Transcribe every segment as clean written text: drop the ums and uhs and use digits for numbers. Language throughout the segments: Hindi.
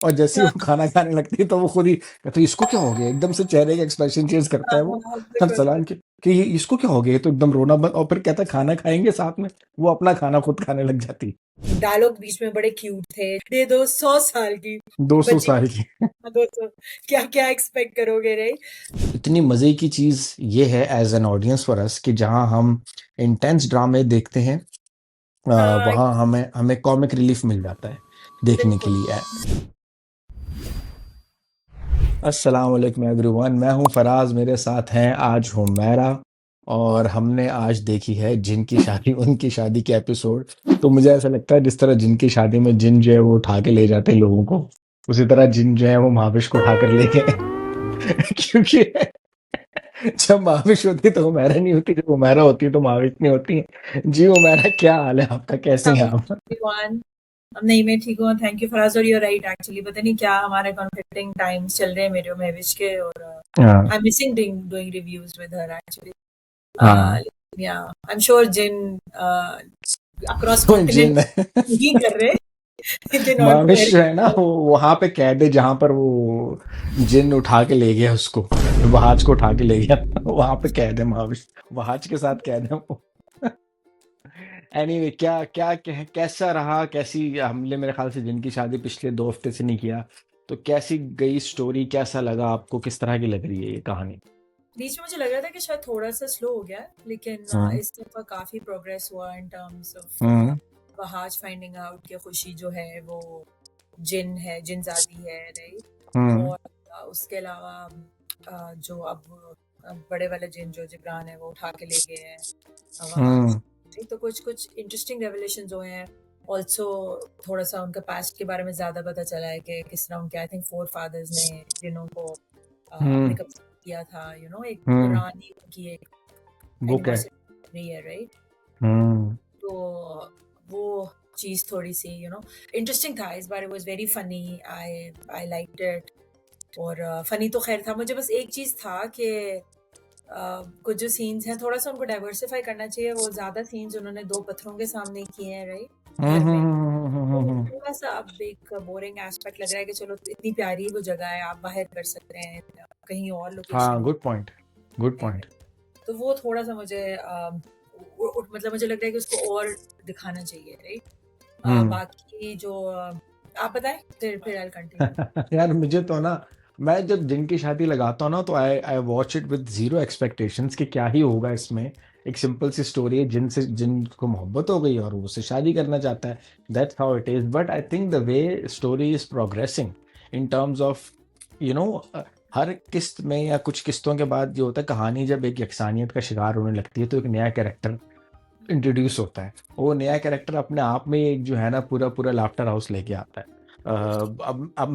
और जैसे ही वो खाना खाने लगती है तो वो खुद ही कहते इसको क्या हो गया, एकदम से चेहरे का एक्सप्रेशन चेंज करता है वो। हाँ, बिल्कुल। अरसलान कि ये इसको क्या हो गया, ये तो एकदम रोना बंद, और फिर कहता है खाना खाएंगे साथ में, वो अपना खाना खुद खाने लग जाती। डायलॉग बीच में बड़े क्यूट थे, दे दो 100 साल की 200 बच्ची साल की। को 200, क्या क्या एक्सपेक्ट करोगे रे। इतनी मजे की चीज ये है as an audience for us कि जहां हम इंटेंस ड्रामे देखते हैं, हाँ, वहां हमें हमें कॉमिक रिलीफ मिल जाता है देखने के बिल्कुल। लिए। अस्सलाम वालेकुम एवरीवन, मैं हूं फराज, मेरे साथ हैं आज हुमैरा। और हमने आज देखी है जिन की शादी उनकी शादी के एपिसोड। तो मुझे ऐसा लगता है जिस तरह जिन की शादी में जिन जो है वो उठा के ले जाते हैं लोगों को, उसी तरह जिन जो है वो महाविश को उठा कर ले गए। क्योंकि जब महाविश होती तो हुमैरा नहीं होती, जब हुमैरा होती तो महाविश नहीं होती। जी हुमैरा, क्या हाल है आपका, कैसे हैं आप? एवरीवन, नहीं मैं ठीक हूँ, थैंक यू फराज। और यूर राइट, एक्चुअली पता नहीं क्या हमारे कॉन्फ्लिक्टिंग टाइम्स चल रहे हैं मेरे और महविश के, और हाँ, I am missing doing doing reviews with her actually. हाँ। या आई एम श्योर जिन अक्रॉस तो कॉन्टिनेंट जिन नहीं कर रहे, दे नॉट महाविश जो है ना वेरी। वो वहां पे कैद है जहां पर वो जिन उठा के ले गया उसको, वहाज को उठा के ले गया। वहां पे कैद है महाविश, वहाज के साथ कैद है वो। एनीवे, क्या क्या कैसा रहा, कैसी हमने मेरे ख्याल से जिनकी शादी पिछले 2 हफ्ते से नहीं किया, तो कैसी गई स्टोरी, कैसा लगा आपको, किस तरह की लग रही है ये कहानी? बीच में मुझे लग रहा था कि शायद थोड़ा सा स्लो हो गया, लेकिन हम्म, इस दफा काफी प्रोग्रेस हुआ इन terms of hmm, Wahaj finding out कि खुशी जो है वो जिन है, जिनजादी है, राइट। हम्म, और उसके अलावा जो अब बड़े वाले जिन जो जिब्रान है वो उठा के ले गए हैं वहाज हम्म, से, ठीक। तो कुछ कुछ इंटरेस्टिंग रेवलेशन हुए हैं। ऑल्सो थोड़ा सा उनका पास्ट के बारे में ज्यादा पता चला है कि किस तरह उनके आई थिंक फोर फादर्स ने जिन्हों को अपने हम्म, कब्जे में किया था, एक हम्म। पुरानी उनकी एक बुक है। एनिवर्सरी रही है, राइट। हम्म। तो वो चीज थोड़ी सी इंटरेस्टिंग था इस बार। Was very funny, I I liked it. और फनी तो खैर था, मुझे बस एक चीज था कि कुछ जो सीन्स हैं थोड़ा सा उनको डाइवर्सिफाई करना चाहिए। वो ज्यादा सीन्स उन्होंने दो पत्थरों के सामने किए हैं, राइट, हम्म, घर में। तो हम्म। थोड़ा सा अब एक बोरिंग एस्पेक्ट लग रहा है कि चलो इतनी प्यारी वो जगह है, आप बाहर कर सकते हैं कहीं और हाँ, location good point, good point. तो वो थोड़ा सा मुझे मतलब मुझे लग रहा है कि उसको और दिखाना चाहिए, राइट। हम्म। बाकी जो आप बताएं, फिर आई कंटिन्यू। यार मुझे तो ना, मैं जब दिन की शादी लगाता हूँ ना तो I I watch it with zero expectations कि क्या ही होगा इसमें। एक सिंपल सी स्टोरी है, जिनसे जिनको मोहब्बत हो गई और वो उससे शादी करना चाहता है। That's how it is, but I think the way story is progressing in terms of you know हर किस्त में या कुछ किस्तों के बाद जो होता है, कहानी जब एक यकसानियत का शिकार होने लगती है तो एक नया कैरेक्टर इंट्रोड्यूस होता है। वो नया कैरेक्टर अपने आप में एक जो है ना पूरा पूरा लाफ्टर हाउस लेके आता है। अब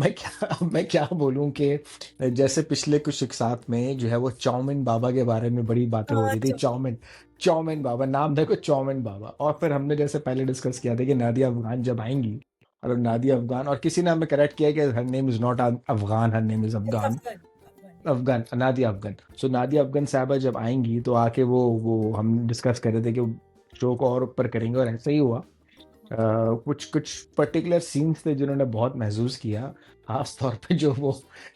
मैं क्या बोलूं कि जैसे पिछले कुछ एक साथ में जो है वो चाउमिन बाबा के बारे में बड़ी बातें हो रही थी। चाउमिन, चाउमिन बाबा नाम देखो, चाउमिन बाबा। और फिर हमने जैसे पहले डिस्कस किया था कि नादिया अफगान जब आएंगी, और नादिया अफगान, और किसी ने हमें करेक्ट किया कि her name is not Afghan, her name is Afghan. Afghan, Afghan, Nadia Afghan. So Nadia Afghan साहबा जब आएंगी तो आके वो हम डिस्कस कर रहे थे कि शो को और ऊपर करेंगे, और ऐसा ही हुआ। कुछ कुछ पर्टिकुलर सीन्स थे जिन्होंने बहुत महसूस किया, खास तौर पे जो वो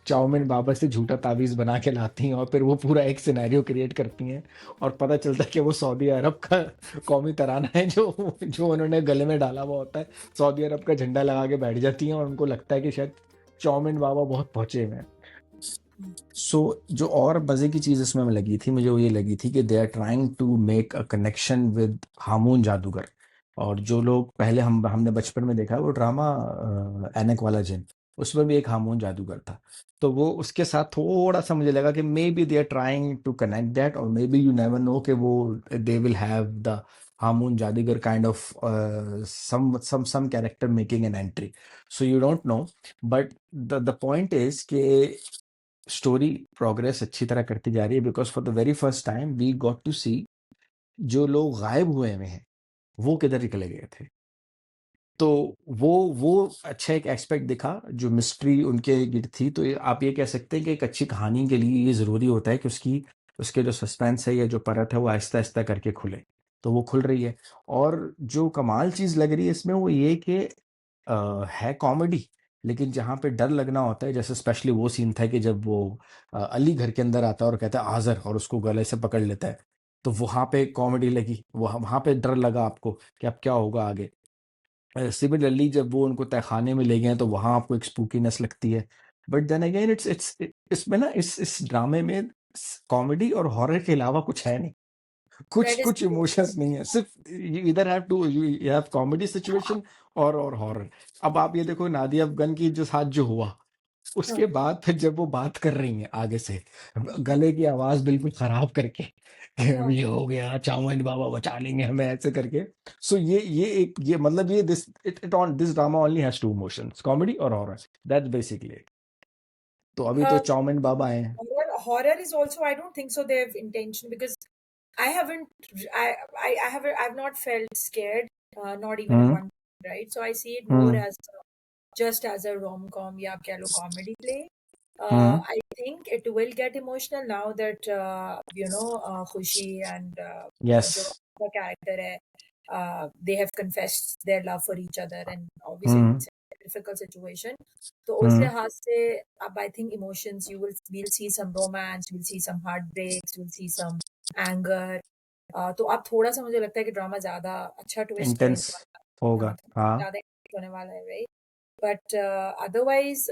चाउमिन बाबा से झूठा तावीज बना के लाती हैं और फिर वो पूरा एक सिनेरियो क्रिएट करती हैं, और पता चलता है कि वो सऊदी अरब का कौमी तराना है जो जो उन्होंने गले में डाला हुआ होता है। सऊदी अरब का झंडा लगा के बैठ जाती हैं और उनको लगता है कि शायद चाउमिन बाबा बहुत पहुंचे हुए हैं। सो जो और मजे की चीज इसमें में लगी थी मुझे, वो ये लगी थी कि they are trying to make a connection with Hamoon Jadugar. और जो लोग पहले हमने बचपन में देखा है वो ड्रामा एनक वाला जिन, उसमें भी एक हामून जादूगर था। तो वो उसके साथ थोड़ा सा मुझे लगा कि maybe they are trying to connect that, और maybe you never know कि वो they will have the Hamoon Jadugar kind of some character making an entry. So you don't know, but the point is कि स्टोरी प्रोग्रेस अच्छी तरह करती जा रही है, because for the very first time we got to see जो लोग गायब हुए हुए हैं वो किधर निकले गए थे। तो वो अच्छा एक एस्पेक्ट दिखा, जो मिस्ट्री उनके गिर्द थी। तो आप ये कह सकते हैं कि एक अच्छी कहानी के लिए ये ज़रूरी होता है कि उसके जो सस्पेंस है या जो परत है वो आहिस्ता आहिस्ता करके खुले। तो वो खुल रही है। और जो कमाल चीज़ लग रही है इसमें वो ये कि है कॉमेडी, लेकिन जहाँ पे डर लगना होता है, जैसे स्पेशली वो सीन था कि जब वो अली घर के अंदर आता है और कहता है आज़र और उसको गले से पकड़ लेता है, तो वहाँ पे कॉमेडी लगी, वहाँ पे डर लगा आपको कि अब क्या होगा आगे। सिमिलरली जब वो उनको तहखाने में ले गए हैं, तो वहाँ आपको एक स्पूकीनेस लगती है। बट देन अगेन इसमें ना इस ड्रामे में कॉमेडी और हॉरर के अलावा कुछ है नहीं। कुछ दैट इज़ कुछ इमोशंस नहीं है, सिर्फ यू इधर have to you have comedy situation और हॉरर। अब आप ये देखो नादिया अफगन की जो साथ जो हुआ, हाँ, उसके बाद फिर जब वो बात कर रही हैं आगे से, गले की आवाज बिल्कुल खराब करके कि अब हाँ। ये हो गया, चावल बाबा बचा लेंगे हमें ऐसे करके। सो ये मतलब ये this it on this drama only has two emotions, comedy और हॉरर, दैट्स बेसिकली इट। तो अभी तो Uh, चाउमिन बाबा आए हैं। horror is also, I don't think so they have intention, because I haven't I've not felt scared, not even at hmm. one point, right? So I see it more hmm. as just as a rom-com, या कह लो comedy play. Hmm. I think it will get emotional now that Khushi and yes. जो the character है, they have confessed their love for each other, and obviously hmm. it's a difficult situation. तो उस हम्म। लिहाज से अब I think emotions, we'll see some romance, we'll see some heartbreaks, we'll see some anger. तो अब थोड़ा सा मुझे लगता है कि ड्रामा ज्यादा अच्छा ट्विस्ट लेने इंटेंस वाला, होगा। हाँ, हाँ। ज्यादा interesting होने वाला है, right? But otherwise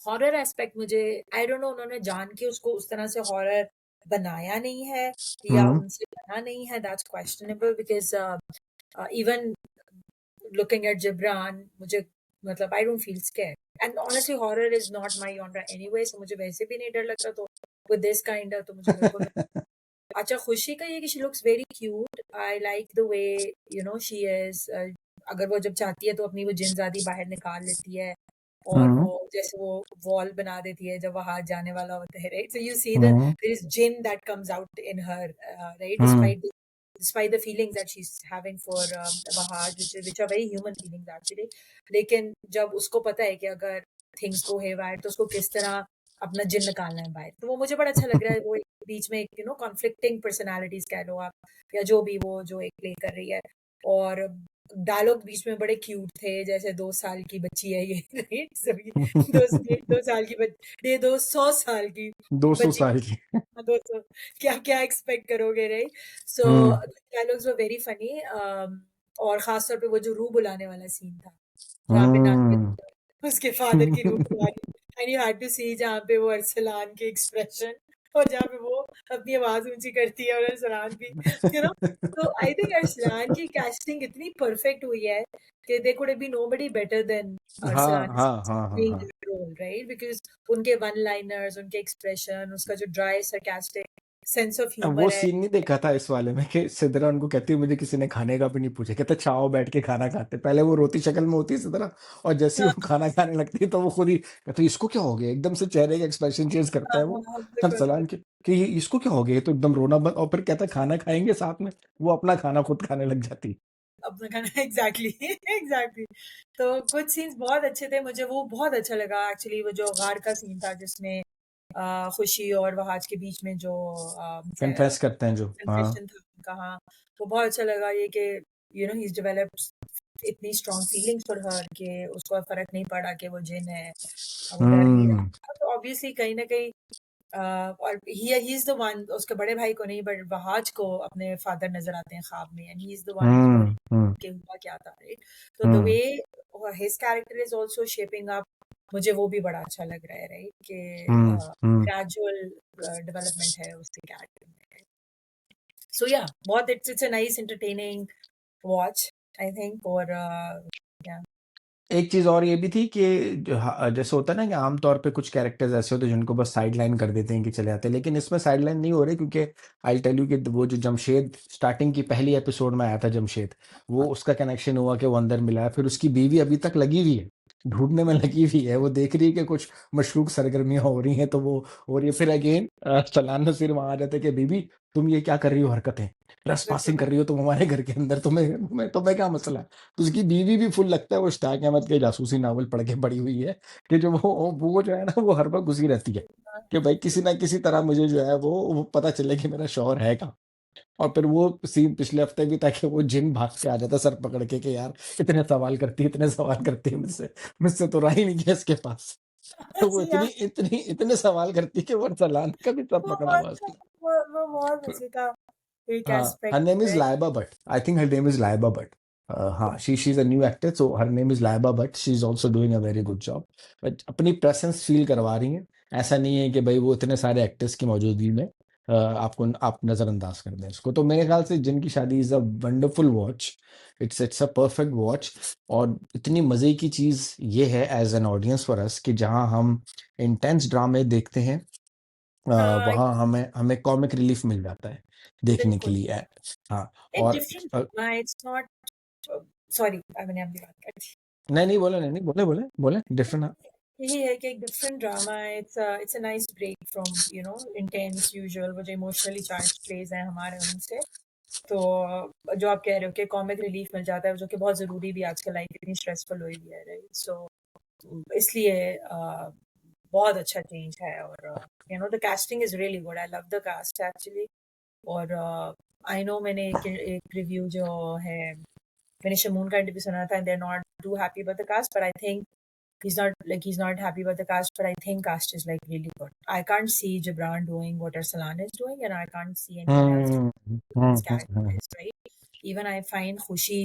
horror aspect मुझे, आई डोंट नो, उन्होंने जान के उसको उस तरह से हॉरर बनाया नहीं है या हम्म। उनसे बना नहीं है, that's questionable, because even looking at Gibran, मुझे मतलब I don't feel scared. And honestly, horror is not my genre anyway, so मुझे वैसे भी नहीं डर लगता, तो with this kind of तो मुझे बिल्कुल नहीं। अच्छा, खुशी का ये कि she looks very cute. I like the way she is. अगर वो जब चाहती है तो अपनी वो जिनज़ादी बाहर निकाल लेती है, और वो हम्म। जैसे वो वॉल बना देती है जब वो हाथ जाने वाला होता है, right? So you see hmm. there is jinn that comes out in her, right? Hmm. Despite the feelings that she's having for Wahad, which are very human feelings actually. लेकिन जब उसको पता है कि अगर things go haywire तो उसको किस तरह अपना जिन निकालना है बाहर, तो वो मुझे बड़ा अच्छा लग रहा है। वो एक बीच में एक कॉन्फ्लिक्टिंग पर्सनालिटीज कह लो आप, या जो भी वो जो एक प्ले कर रही है, और डायलॉग बीच में बड़े क्यूट थे, जैसे 2 साल की बच्ची है ये, राइट? सभी दो साल की बच्ची, ये 200 साल की 200 बच्ची, साल की। दोस्तों क्या क्या एक्सपेक्ट करोगे, right? So hmm. Dialogues were very funny, और खास तौर पे वो जो रूह बुलाने वाला सीन था, जहाँ पे हम्म। नानी उसके फादर की रूह बुला रही, एंड यू हैड टू सी जहाँ पे वो अरसलान के एक्सप्रेशन, और जहाँ पे वो अपनी आवाज ऊंची करती है, और अरसलान भी, यू नो। तो आई थिंक अरसलान की कास्टिंग इतनी परफेक्ट हुई है कि they could be nobody better than हाँ अरसलान हाँ हाँ हाँ प्लेइंग हाँ। That role, right? बिकॉज उनके वन लाइनर्स, उनके एक्सप्रेशन, उसका जो ड्राई सरकास्टिक सेंस ऑफ अब वो ह्यूमर है। सीन नहीं देखा था इस वाले में कि सिद्रा उनको कहती है मुझे किसी ने खाने का भी नहीं पूछा, कहते चाओ बैठ के खाना खाते, पहले वो रोती शक्ल में होती है सिद्रा, और जैसे ही हाँ, वो खाना खाने लगती है तो वो खुद ही कहते इसको क्या हो गया, एकदम से चेहरे का एक्सप्रेशन चेंज करता हाँ, है हाँ, वो हाँ, बिल्कुल, अरसलान के कि ये इसको क्या हो गया, ये तो एकदम रोना बंद, और फिर कहता है खाना खाएंगे साथ में, वो अपना खाना खुद खाने लग जाती है। अपना खाना एग्जैक्टली एग्जैक्टली। तो कुछ सीन्स बहुत अच्छे थे, मुझे वो बहुत अच्छा लगा एक्चुअली, वो जो गार का सीन था जिसमें खुशी और वहाज के बीच में जो कन्फेस करते हैं जो, हाँ। कन्फेशन था उनका, हाँ, वो बहुत अच्छा लगा। ये कि ही इज डेवलप्ड इतनी स्ट्रॉन्ग फीलिंग्स फॉर हर कि उसको फर्क नहीं पड़ा कि वो जिन है, वो डर नहीं रहा हम्म। था। तो ऑब्वियसली कहीं ना कहीं और ही इज द वन, उसके बड़े भाई को नहीं बट वहाज को अपने फादर नजर आते हैं ख्वाब में, and he is the one who is hmm. Worried hmm. कि हुआ क्या था, राइट? तो the hmm. Way his character is also shaping up, मुझे वो भी बड़ा अच्छा लग रहा है, राइट? कि हम्म। हम्म। ग्रेजुअल डेवलपमेंट है उसके कैरेक्टर में। सो या बहुत, it's a nice entertaining watch, I think. और या एक चीज और ये भी थी कि जैसे होता है ना कि आमतौर पे कुछ कैरेक्टर्स ऐसे होते हैं जिनको बस साइड लाइन कर देते हैं कि चले जाते हैं, लेकिन इसमें साइड लाइन नहीं हो रही, क्योंकि आई टेल यू कि वो जो जमशेद स्टार्टिंग की पहली एपिसोड में आया था, जमशेद, वो उसका कनेक्शन हुआ कि वो अंदर मिला है, फिर उसकी बीवी अभी तक लगी हुई है, ढूंढने में लगी हुई है, वो देख रही है कि कुछ मशकूक सरगर्मियां हो रही हैं, तो वो हो रही है। फिर अगेन सलान नसीर वहां आ जाते हैं कि बीबी तुम ये क्या कर रही हो हरकतें, ट्रेस बिल्कुल पासिंग कर रही हो तुम हमारे घर के अंदर, तुम्हें क्या मसला है। तो उसकी बीवी भी फुल लगता है वो इश्ताक अहमद के जासूसी नावल पढ़ के बड़ी हुई है, कि जो वो जो है ना वो हर वक्त घुसी रहती है कि भाई किसी ना किसी तरह मुझे जो है वो पता चले कि मेरा शौहर है कहाँ। और फिर वो सीन पिछले हफ्ते भी था कि वो जिन भाग के आ जाता सर पकड़ के यार इतने सवाल करती है मुझसे, मुझसे तो रहा ही नहीं गया इसके पास। तो वो या इतने सवाल करती है कि वो सलान का भी सब वो पकड़ा बहुत हुआ उसने। वो बहुत मजे का एक हाँ, her एस्पेक्ट name is है। Laiba Bhatt. I think her name is Laiba Bhatt. हाँ, she's a new actor, so her name is Laiba Bhatt. She's also doing a very good job. But अपनी प्रेजेंस फील करवा रही हैं। ऐसा नहीं है कि भाई वो इतने सारे एक्टर्स की मौजूदगी में आप नजरअंदाज कर दें उसको। तो मेरे ख्याल से जिनकी शादी is a wonderful watch. It's a perfect watch. और इतनी मजे की चीज ये है as an audience for us कि जहां हम इंटेंस ड्रामे देखते हैं, हाँ, वहाँ हमें हमें कॉमिक रिलीफ मिल जाता है देखने के बिल्कुल। लिए। हाँ। एक और डिफरेंट इट्स नॉट सॉरी मैंने आपकी बात कर दी। नहीं नहीं बोले, नहीं नहीं बोले बोले बोले डिफरेंट। यही है कि एक डिफरेंट ड्रामा है। It's a nice break from intense usual वो जो इमोशनली चार्ज प्लेज हैं हमारे उनसे। तो जो आप कह रहे हो कि कॉमिक रिलीफ मिल जाता है जो कि बहुत ज़रूरी भी आजकल लाइफ इतनी स्ट्रेसफुल हुई भी है, राइट? सो इसलिए बहुत अच्छा चेंज है। और the casting is really good. I love the cast actually. और आई नो मैंने एक रिव्यू जो है, मैंने शमून का इंटरव्यू सुना था, they are not too happy about the cast, but I think he's not happy about the cast, but I think cast is like really good. I can't see Gibran doing what Arsalan is doing, and I can't see anyone else hmm doing what his character hmm. is, right? Even I find Khushi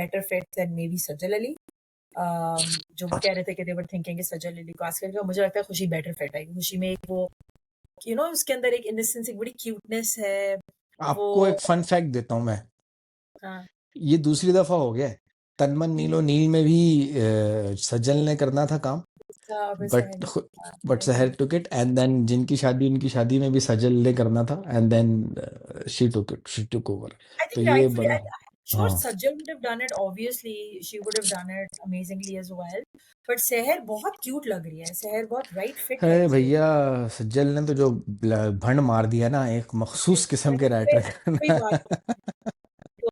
better fit than maybe Sajal Ali. जो वो कह रहे थे कि they were thinking कि सजल अली को आस्कर का, मुझे लगता है खुशी बेटर फिट है। खुशी में एक वो उसके अंदर एक इनोसेंस, एक बड़ी क्यूटनेस है। वो आपको एक फन फैक्ट देता हूँ मैं। हाँ, ये दूसरी दफा हो गया है। तनमन नीलो नील में भी सज्जल ने करना था काम, उसका अब बट सहन बट सहर टुक इट। एंड देन जिनकी शादी उनकी शादी में भी सजल ने करना था, and then she took over. I तो think ये rightfully, बड़ा। I'm sure हाँ। Sajjal would have done it. Obviously, she would have done it amazingly as well. But Seher बहुत cute लग रही है। Seher बहुत right fit है अरे इस role भैया, सज्जल ने तो जो भंड मार दिया ना, एक में। मखसूस किस्म के वही राइटर वही बात है।